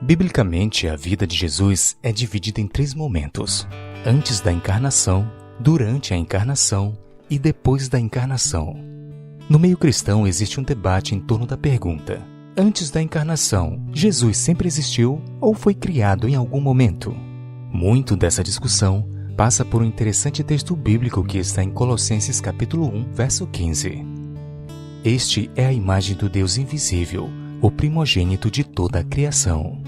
Biblicamente, a vida de Jesus é dividida em 3 momentos: antes da encarnação, durante a encarnação e depois da encarnação. No meio cristão existe um debate em torno da pergunta: antes da encarnação, Jesus sempre existiu ou foi criado em algum momento? Muito dessa discussão passa por um interessante texto bíblico que está em Colossenses capítulo 1, verso 15. Este é a imagem do Deus invisível, o primogênito de toda a criação.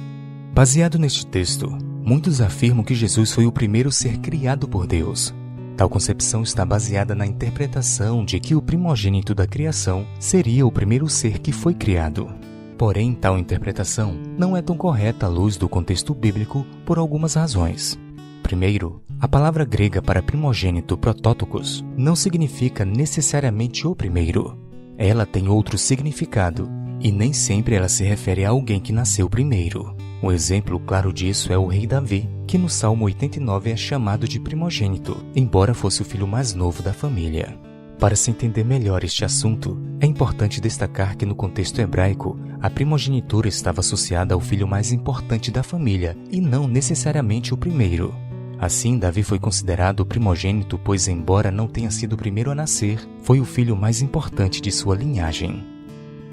Baseado neste texto, muitos afirmam que Jesus foi o primeiro ser criado por Deus. Tal concepção está baseada na interpretação de que o primogênito da criação seria o primeiro ser que foi criado. Porém, tal interpretação não é tão correta à luz do contexto bíblico por algumas razões. Primeiro, a palavra grega para primogênito protótokos não significa necessariamente o primeiro. Ela tem outro significado, e nem sempre ela se refere a alguém que nasceu primeiro. Um exemplo claro disso é o rei Davi, que no Salmo 89 é chamado de primogênito, embora fosse o filho mais novo da família. Para se entender melhor este assunto, é importante destacar que no contexto hebraico, a primogenitura estava associada ao filho mais importante da família, e não necessariamente o primeiro. Assim, Davi foi considerado o primogênito, pois, embora não tenha sido o primeiro a nascer, foi o filho mais importante de sua linhagem.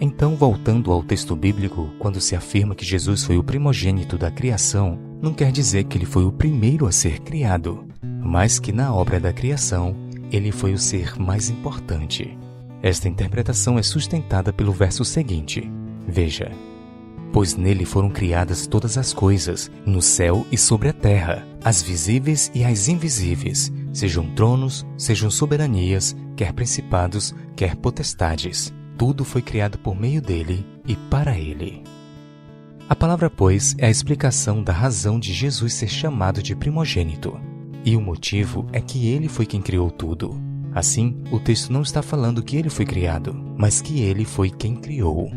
Então, voltando ao texto bíblico, quando se afirma que Jesus foi o primogênito da criação, não quer dizer que ele foi o primeiro a ser criado, mas que na obra da criação, ele foi o ser mais importante. Esta interpretação é sustentada pelo verso seguinte. Veja: pois nele foram criadas todas as coisas, no céu e sobre a terra, as visíveis e as invisíveis, sejam tronos, sejam soberanias, quer principados, quer potestades. Tudo foi criado por meio dele e para ele. A palavra, pois, é a explicação da razão de Jesus ser chamado de primogênito. E o motivo é que ele foi quem criou tudo. Assim, o texto não está falando que ele foi criado, mas que ele foi quem criou.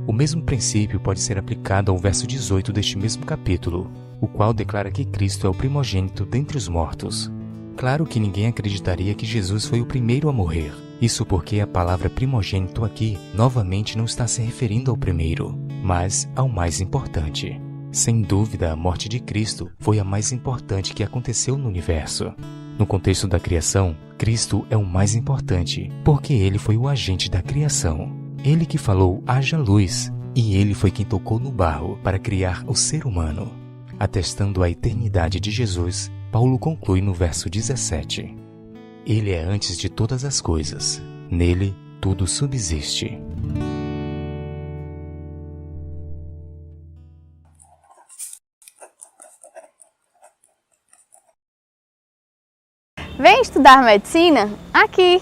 O mesmo princípio pode ser aplicado ao verso 18 deste mesmo capítulo, o qual declara que Cristo é o primogênito dentre os mortos. Claro que ninguém acreditaria que Jesus foi o primeiro a morrer. Isso porque a palavra primogênito aqui, novamente, não está se referindo ao primeiro, mas ao mais importante. Sem dúvida, a morte de Cristo foi a mais importante que aconteceu no universo. No contexto da criação, Cristo é o mais importante, porque ele foi o agente da criação. Ele que falou, haja luz, e ele foi quem tocou no barro para criar o ser humano. Atestando a eternidade de Jesus, Paulo conclui no verso 17. Ele é antes de todas as coisas. Nele, tudo subsiste. Vem estudar medicina aqui!